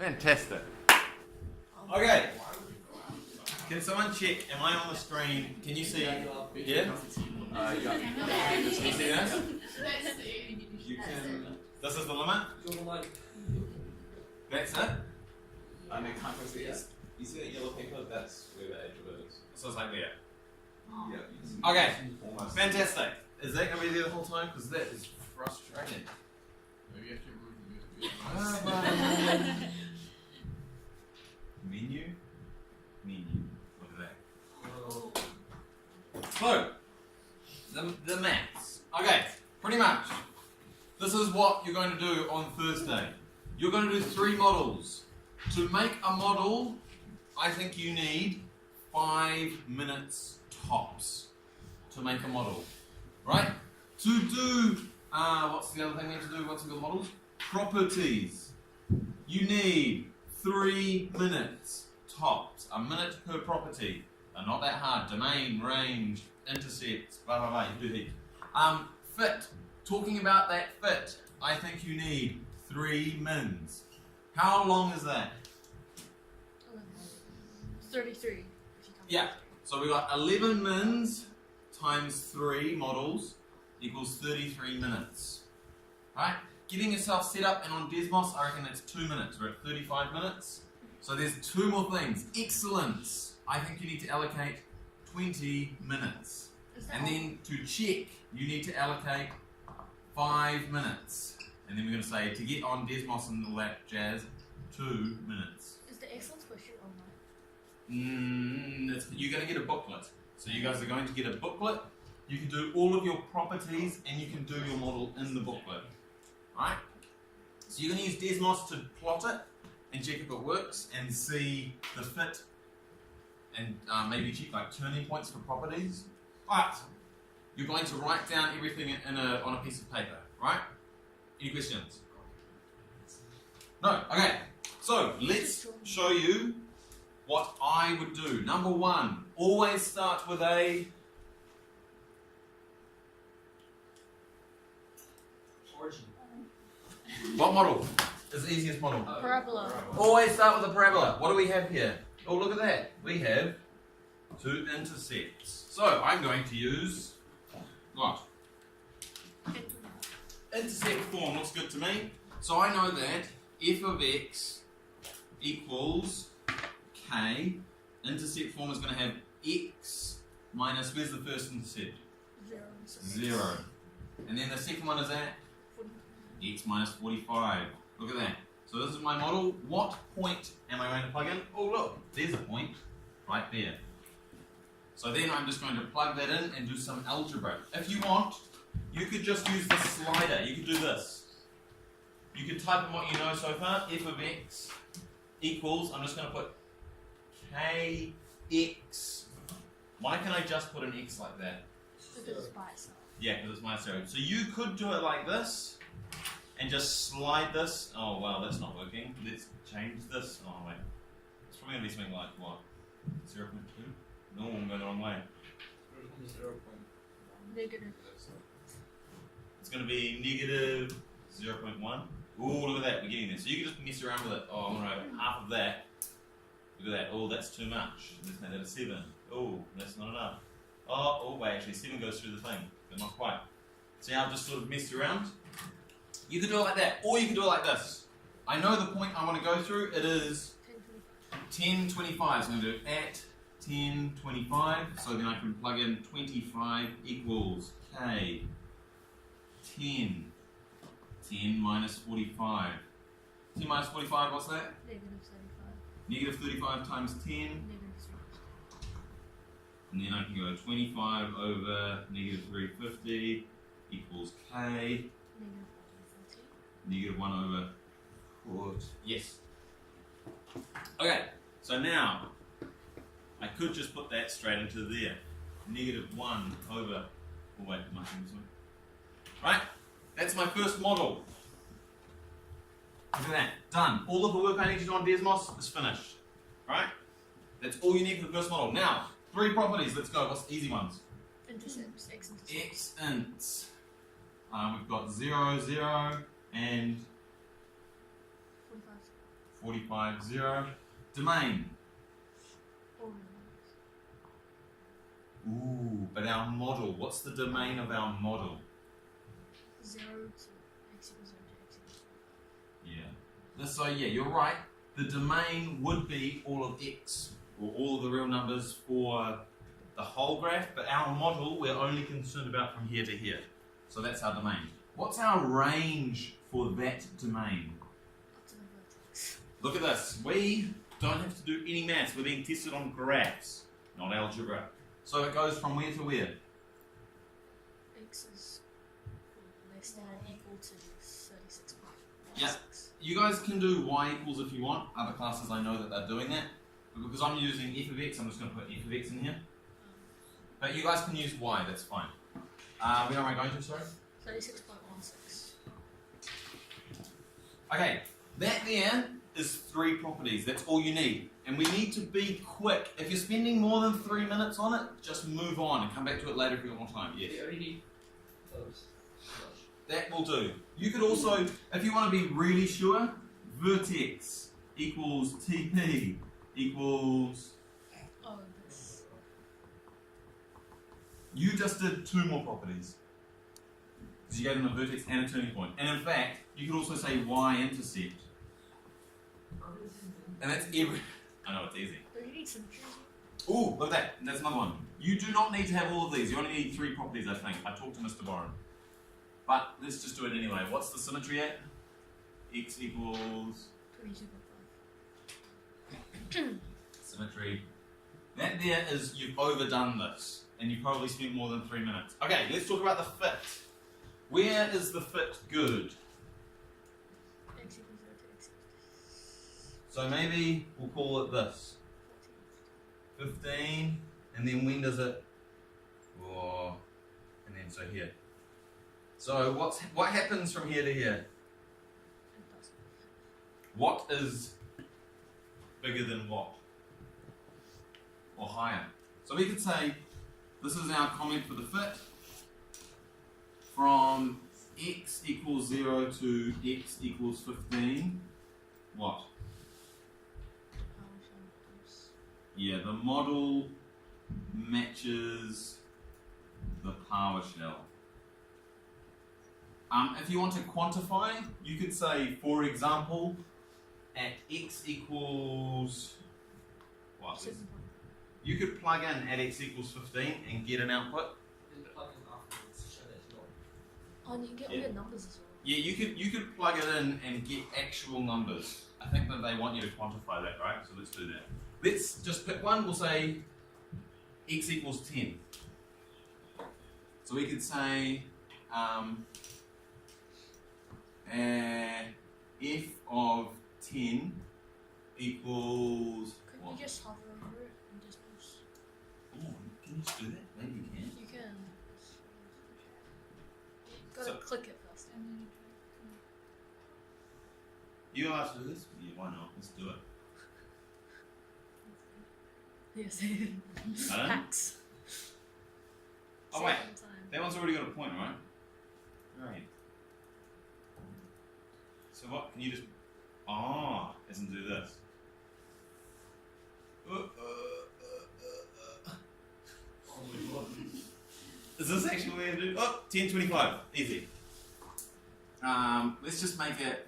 Fantastic. Okay. Can someone check, am I on the screen? Can you see here? Yeah. Can you see this? You can, this is the limit? That's it? And the context is, you see that yellow paper? That's where the edge of it is. So it's like there. Yeah. Okay, fantastic. Is that going to be there the whole time? Because that is frustrating. Maybe you have to remove the Menu. Look at that. So, the maths. Okay, pretty much. This is what you're going to do on Thursday. You're going to do 3 models. To make a model, I think you need 5 minutes tops to make a model. Right? To do, what's the other thing we have to do once we've got models? Properties. You need 3 minutes tops. A minute per property. They're not that hard. Domain, range, intercepts, blah blah blah. You do heat. Fit. Talking about that fit, I think you need 3 mins. How long is that? 33. Yeah. So we got 11 mins times 3 models equals 33 minutes. Right? Getting yourself set up and on Desmos, I reckon that's 2 minutes. We're at 35 minutes. So there's 2 more things. Excellence. I think you need to allocate 20 minutes. And then to check, you need to allocate 5 minutes. And then we're going to say, to get on Desmos and all that jazz, 2 minutes. Is the excellence question online? You're going to get a booklet. So you guys are going to get a booklet. You can do all of your properties and you can do your model in the booklet. Right? So you're going to use Desmos to plot it and check if it works and see the fit and maybe check like turning points for properties. But you're going to write down everything on a piece of paper, right? Any questions? No? Okay. So let's show you what I would do. Number 1, always start with a origin. What model is the easiest model? Parabola. Always start with a parabola. What do we have here? Oh, look at that. We have 2 intercepts. So I'm going to use what? Intercept form looks good to me. So I know that f of x equals k. Intercept form is going to have x minus, where's the first intercept? 0. And then the second one is at x minus 45. Look at that. So this is my model. What point am I going to plug in? Oh look, there's a point right there. So then I'm just going to plug that in and do some algebra. If you want, you could just use the slider. You could do this. You could type in what you know so far. F of x equals, I'm just going to put kx. Why can I just put an x like that? Because it's by itself. Yeah, because it's my stereo. So you could do it like this and just slide this. Oh wow, that's not working. Let's change this. Oh wait. It's probably going to be something like what? 0.2? No, I'm going the wrong way. Negative. It's going to be negative 0.1. Ooh, look at that, we're getting there. So you can just mess around with it. Oh, I'm going to have half of that. Look at that. Oh, that's too much. Let's make that a 7. Oh, that's not enough. Oh, wait, actually 7 goes through the thing, but not quite. See how I've just sort of messed around? You can do it like that, or you can do it like this. I know the point I want to go through. It is 1025. So I'm going to do at 1025. So then I can plug in 25 equals k. 10. 10 minus 45. 10 minus 45, what's that? Negative 35. Negative 35 times 10. Negative 3. And then I can go 25 over negative 350 equals k. Negative 1 over 4. Yes. Okay, so now I could just put that straight into there. Negative 1 over. Oh, wait, my thing's on. Right? That's my first model. Look at that. Done. All of the work I need to do on Desmos is finished. Right? That's all you need for the first model. Now, 3 properties. Let's go. What's the easy ones? Intercepts. X intercepts. X ints. We've got 0, 0, and 45. 45, 0. Domain. All Ooh, but our model, what's the domain of our model? 0 to x equals 0 to x equals 45. Yeah. So yeah, you're right. The domain would be all of x, or all of the real numbers for the whole graph, but our model we're only concerned about from here to here. So that's our domain. What's our range for that domain? Up to the vertex. Look at this. We don't have to do any maths. We're being tested on graphs, not algebra. So it goes from where to where? X is less than or equal to 36.16. Yeah. You guys can do y equals if you want. Other classes I know that they're doing that. But because I'm using f of x, I'm just going to put f of x in here. But you guys can use y, that's fine. Where am I going to, sorry? 36.16. Okay, that there is 3 properties. That's all you need. And we need to be quick. If you're spending more than 3 minutes on it, just move on and come back to it later if you want more time. Yes. We already need those. That will do. You could also, if you want to be really sure, vertex equals TP equals... Oh, this. You just did 2 more properties. Because you gave them a vertex and a turning point. And in fact, you could also say y-intercept. And that's every... I know, it's easy. Do you need symmetry? Ooh, look at that. That's another one. You do not need to have all of these. You only need 3 properties, I think. I talked to Mr. Boren. But let's just do it anyway. What's the symmetry at? X equals... 22.5. Symmetry. That there is, you've overdone this. And you probably spent more than 3 minutes. Okay, let's talk about the fit. Where is the fit good? X equals 0 to x equals So maybe we'll call it this. 15. And then when does it... Oh, and then so here. So what happens from here to here? What is bigger than what? Or higher? So we could say, this is our comment for the fit. From x equals 0 to x equals 15, what? Yeah, the model matches the PowerShell. If you want to quantify, you could say, for example, at x equals what? You could plug in at x equals 15 and get an output. Oh, and you can get all your numbers as well. Yeah, you could plug it in and get actual numbers. I think that they want you to quantify that, right? So let's do that. Let's just pick one. We'll say x equals 10. So we could say f of 10 equals... Couldn't you just hover over it and just push? Oh, can you just do that? Maybe you can. You can. Gotta So- click it first. You guys do this? Yeah, why not? Let's do it. Yes. Pardon? Hacks. Oh wait, Second time. that one's already got a point, right? Right. So what, can you just... Oh, doesn't do this. Is this actually what we have to do? Oh, 1025, easy. Let's just make it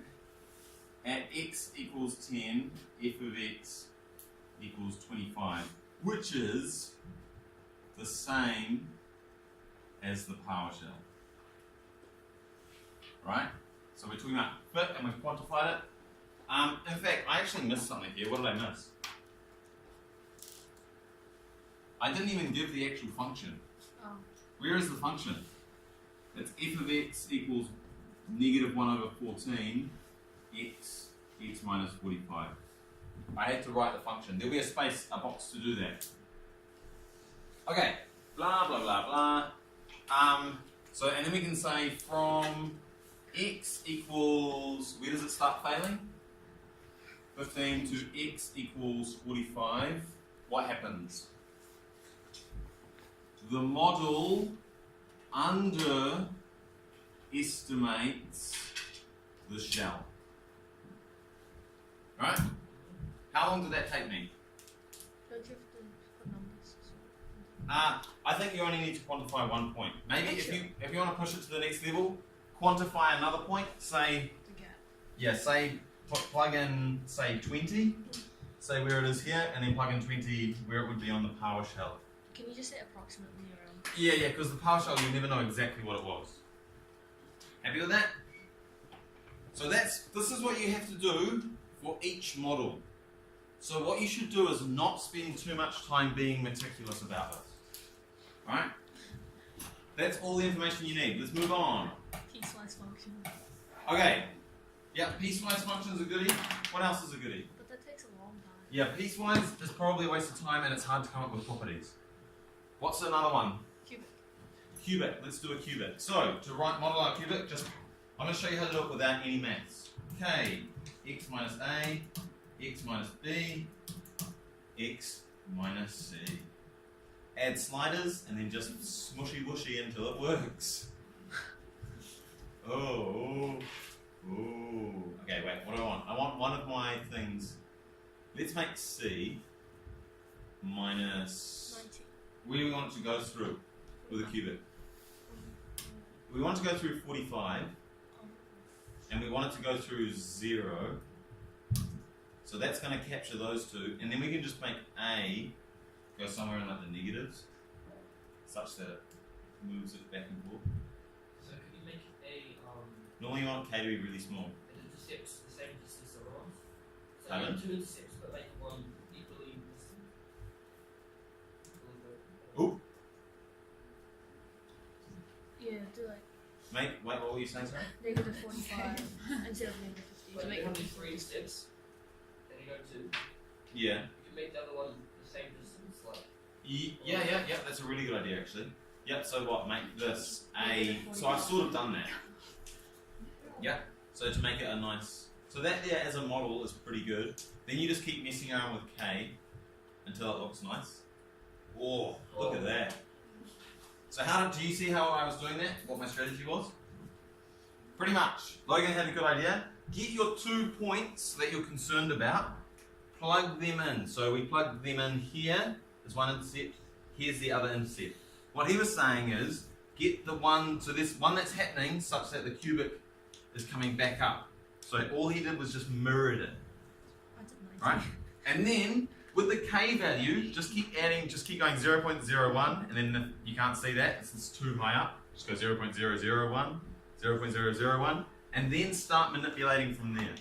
at x equals 10, f of x equals 25, which is the same as the PowerShell. Right? So we're talking about fit and we've quantified it. In fact, I actually missed something here. What did I miss? I didn't even give the actual function. Oh. Where is the function? It's f of x equals negative 1 over 14 x minus 45. I had to write the function. There'll be a space, a box to do that. Okay, blah, blah, blah, blah. So, and then we can say from x equals, where does it start failing? 15 to x equals 45. What happens? The model underestimates the shell. Right? How long did that take me? Don't you have to put numbers? I think you only need to quantify 1 point. Maybe Sure. if you want to push it to the next level, quantify another point. Say, The gap. yeah, say plug in say 20. Say where it is here, and then plug in 20 where it would be on the PowerShell. Can you just say approximately around? Yeah, because the PowerShell you never know exactly what it was. Happy with that? So this is what you have to do for each model. So what you should do is not spend too much time being meticulous about this. Alright? That's all the information you need. Let's move on. Piecewise function. Okay. Yeah, piecewise functions are goodie. What else is a goodie? But that takes a long time. Yeah, piecewise is probably a waste of time and it's hard to come up with properties. What's another one? Cubic. Cubic. Let's do a cubic. So, to model our cubic, I'm going to show you how to do it without any maths. Okay, x minus a, x minus b, x minus c. Add sliders and then just smushy whooshy until it works. Oh. Okay, wait, what do I want? I want one of my things. Let's make c minus... 90. Where do we want it to go through with a cubic? We want it to go through 45. And we want it to go through 0. So that's going to capture those two. And then we can just make A go somewhere in like the negatives, such that it moves it back and forth. So could you make a Normally you want K to be really small. it intercepts the same distance as the ones? So you Pardon? have two intercepts but make one equally distant? Ooh. Yeah, do like Wait, what were you saying, sorry? negative 45 instead of negative 50. But To you make have it these three steps, then you go two. Yeah. You can make the other one the same distance, like Yeah, that's a really good idea actually. Yep, so what, make this A, so I've sort of done that. Yeah, so to make it a nice, so that there as a model is pretty good. Then you just keep messing around with K until it looks nice. Oh, look at that. So do you see how I was doing that? What my strategy was? Pretty much. Logan had a good idea. Get your 2 points that you're concerned about, plug them in. So we plug them in here, there's one intercept, here's the other intercept. What he was saying is, get the one, so this one that's happening such that the cubic is coming back up. So all he did was just mirrored it, I did 90. right? And then, with the K value, just keep adding, just keep going 0.01, and then if you can't see that, it's too high up, just go 0.001, 0.001, and then start manipulating from there,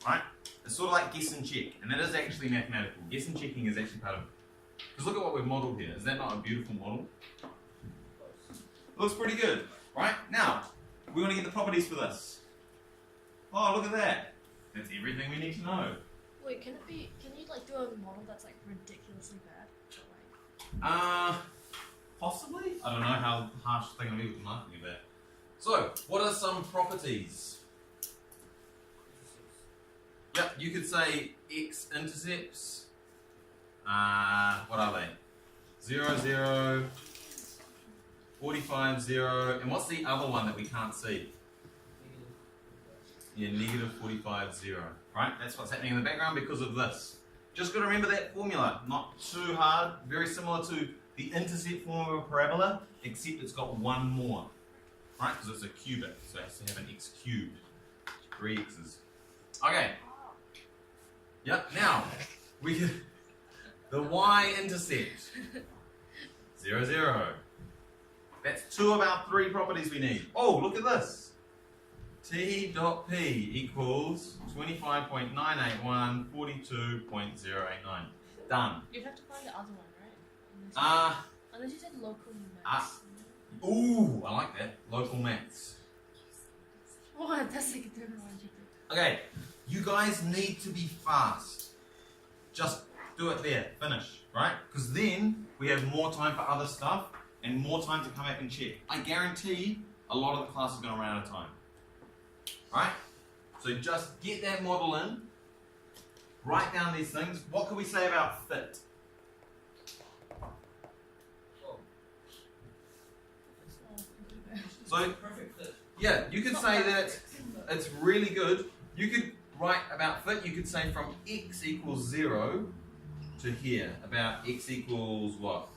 right? It's sort of like guess and check, and it is actually mathematical. Guess and checking is actually part of it. Because look at what we've modelled here. Is that not a beautiful model? Looks pretty good, right? Now, we want to get the properties for this. Oh, look at that. That's everything we need to know. Wait, can you like do a model that's like ridiculously bad? Like, Possibly? I don't know how harsh the thing will be with marking of that. So, what are some properties? Yep, you could say x intercepts. What are they? 0, 0, 45, 0, and what's the other one that we can't see? Yeah, negative 45, 0. Right? That's what's happening in the background because of this. Just got to remember that formula. Not too hard. Very similar to the intercept form of a parabola, except it's got one more. Right? Because it's a cubic, so it has to have an x cubed. 3 x's. Okay. Yep, now, we can... The y-intercept. 0, 0. That's 2 of our 3 properties we need. Oh, look at this. T dot P equals 25.981, 42.089. Done. you'd have to find the other one, right? Unless you said local max. Ooh, I like that. Local maths. What? That's like a different one. Okay, you guys need to be fast. Just do it there, finish, right? Because then we have more time for other stuff and more time to come back and check. I guarantee a lot of the class is going to run out of time. Right? So just get that model in, write down these things. What can we say about fit? So, perfect fit. yeah, you could say that it's really good. You could right about fit, you could say from x equals 0 to here, about x equals what?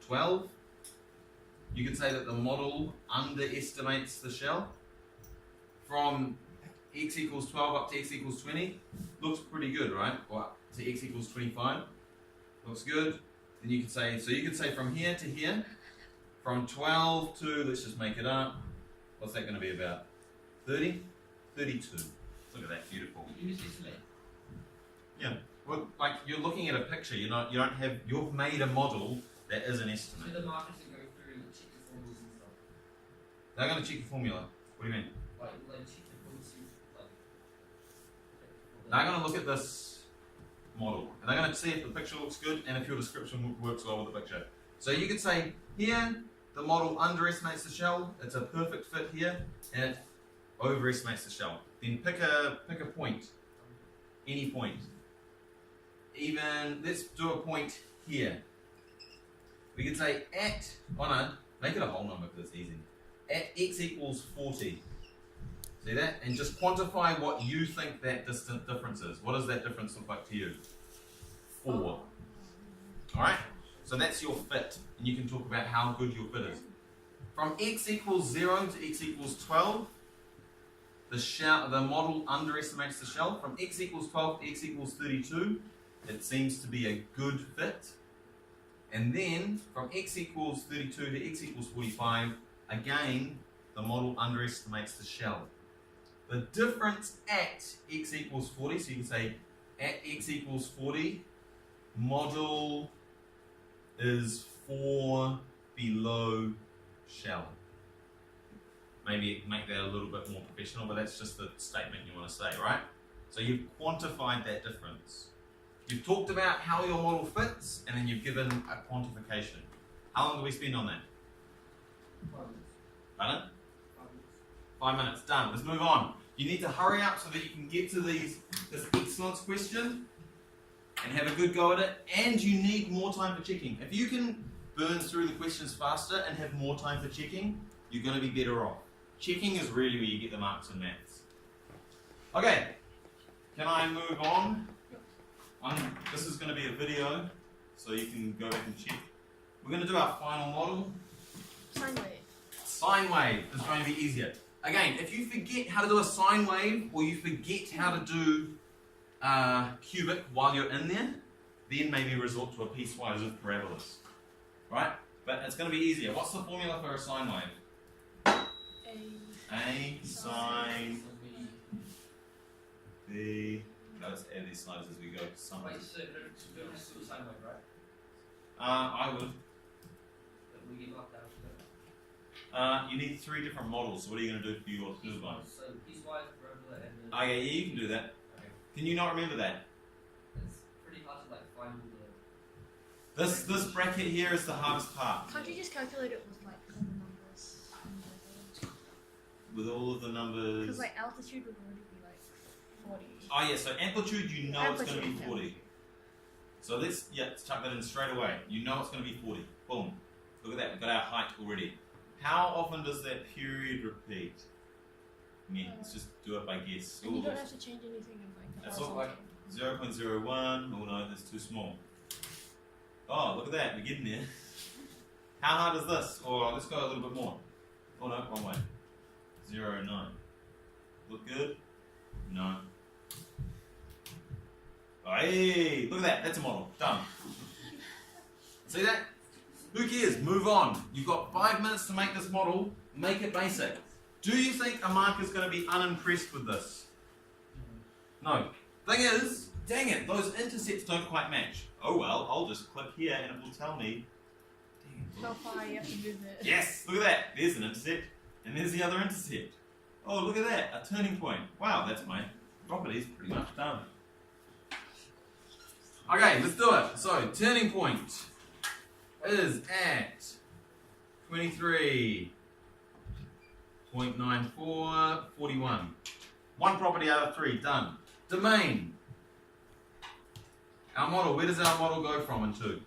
12? You could say that the model underestimates the shell. From x equals 12 up to x equals 20, looks pretty good, right? Or up to x equals 25, looks good. Then you could say, so you could say from here to here, from 12 to, let's just make it up, what's that going to be about? 30? 32. Look at that, beautiful. Yeah, well, like you're looking at a picture, you don't have, you've made a model that is an estimate. So the markers will go through and check the formulas and stuff. They're going to check the formula. What do you mean? Like, will they check the formulas, like... They're going to look at this model and they're going to see if the picture looks good and if your description works well with the picture. So you could say here the model underestimates the shell, it's a perfect fit here, and it overestimates the shell. Then pick a point, any point. Even let's do a point here. We could say at make it a whole number because it's easy. At x equals 40. See that? And just quantify what you think that distant difference is. What does that difference look like to you? 4. Alright? So that's your fit. And you can talk about how good your fit is. From x equals 0 to x equals 12, the model underestimates the shell. From x equals 12 to x equals 32, it seems to be a good fit. And then from x equals 32 to x equals 45, again, the model underestimates the shell. The difference at x equals 40, so you can say at x equals 40, model is 4 below shell. Maybe make that a little bit more professional, but that's just the statement you want to say, right? So you've quantified that difference. You've talked about how your model fits, and then you've given a quantification. How long do we spend on that? 5 minutes. Pardon? 5 minutes. 5 minutes, done. Let's move on. You need to hurry up so that you can get to this excellence question and have a good go at it, and you need more time for checking. If you can burn through the questions faster and have more time for checking, you're going to be better off. Checking is really where you get the marks in maths. Okay, can I move on? This is going to be a video, so you can go back and check. We're going to do our final model. Sine wave. Sine wave is going to be easier. Again, if you forget how to do a sine wave, or you forget how to do cubic while you're in there, then maybe resort to a piecewise of parabolas. Right? But it's going to be easier. What's the formula for a sine wave? A sine B. Let's add these slides as we go. Wait, so don't have to do a sine wave, right? I would. But we get locked out. You need 3 different models. So what are you going to do for your third one? So piecewise, parabola, and then... Oh yeah, you can do that. Okay. Can you not remember that? It's pretty hard to like find all the... This bracket here is the hardest part. Can't you just calculate it with like all the numbers? With all of the numbers. Because like altitude would already be like 40. Oh yeah, so amplitude, you know it's going to be Amplitude, 40. So let's chuck that in straight away. You know it's going to be 40. Boom. Look at that, we've got our height already. How often does that period repeat? Yeah, let's just do it by guess. And you don't have to change anything in like the That's all horizontal. like 0.01. Oh no, that's too small. Oh, look at that, we're getting there. How hard is this? Or let's go a little bit more. Oh no, wrong way. 0.9. Look good? No. Oh, hey, look at that, that's a model. Done. See that? Who cares? Move on. You've got 5 minutes to make this model. Make it basic. Do you think a marker's going to be unimpressed with this? No. Thing is, dang it, those intercepts don't quite match. Oh well, I'll just click here and it will tell me. How far you have to move it. Yes, look at that. There's an intercept, and there's the other intercept. Oh, look at that, a turning point. Wow, that's my properties pretty much done. Okay, let's do it. So, turning point is at 23.94, 41. 1 property out of 3, done. Domain. Our model, where does our model go from and to?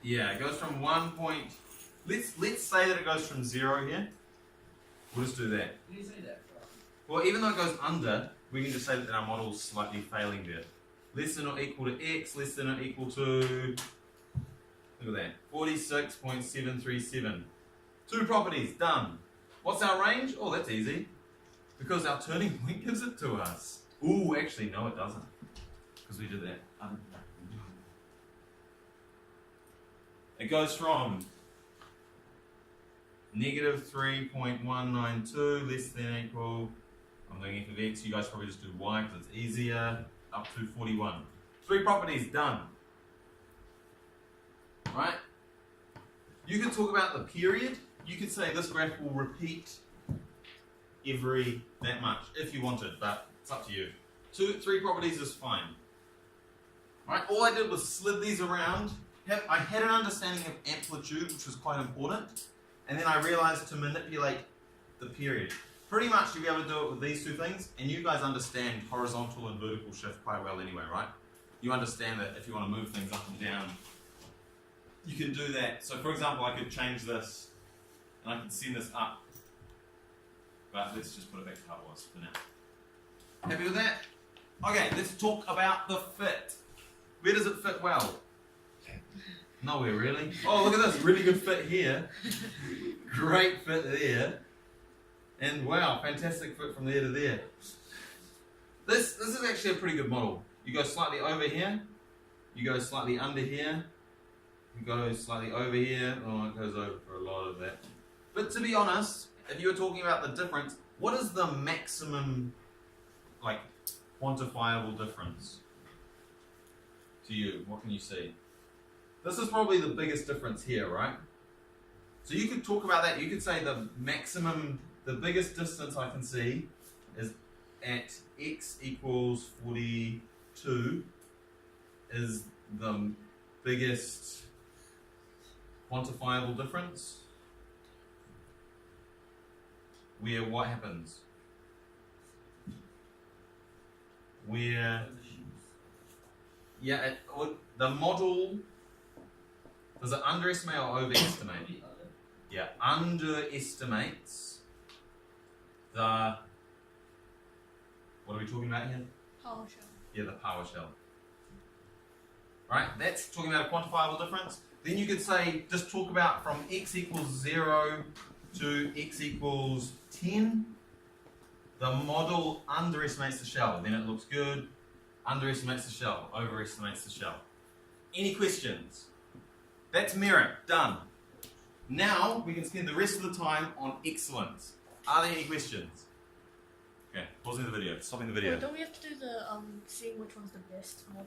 Yeah, it goes from 1 point. Let's say that it goes from 0 here. We'll just do that. Can you say that? Well, even though it goes under, we can just say that our model is slightly failing there. Less than or equal to x, less than or equal to, look at that, 46.737. Two properties, done. What's our range? Oh, that's easy. Because our turning point gives it to us. Ooh, actually, no, it doesn't. Because we did that. It goes from negative 3.192 less than or equal, I'm doing f of x, you guys probably just do y because it's easier, up to 41. Three properties, done. Right? You could talk about the period. You could say this graph will repeat every that much if you wanted, but it's up to you. Three properties is fine. Right? All I did was slid these around. I had an understanding of amplitude, which was quite important, and then I realized to manipulate the period. Pretty much you'll be able to do it with these two things, and you guys understand horizontal and vertical shift quite well anyway, right? You understand that if you want to move things up and down, you can do that. So for example, I could change this, and I could send this up. But let's just put it back to how it was for now. Happy with that? Okay, let's talk about the fit. Where does it fit well? Nowhere really. Oh, look at this, really good fit here. Great fit there. And wow, fantastic fit from there to there. This is actually a pretty good model. You go slightly over here, you go slightly under here, you go slightly over here. Oh, it goes over for a lot of that. But to be honest, if you were talking about the difference, what is the maximum, like, quantifiable difference to you? What can you see? This is probably the biggest difference here, right? So you could talk about that. You could say the maximum, the biggest distance I can see is at x equals 42 is the biggest quantifiable difference. Where what happens? Where, yeah, the model, does it underestimate or overestimate? Yeah, underestimates the, what are we talking about here? Power shell. Yeah, the power shell. Right, that's talking about a quantifiable difference. Then you could say, just talk about from x equals 0 to x equals 10. The model underestimates the shell, then it looks good. Underestimates the shell, overestimates the shell. Any questions? That's merit, done. Now we can spend the rest of the time on excellence. Are there any questions? Okay, pausing the video, stopping the video. Wait, don't we have to do the seeing which one's the best model?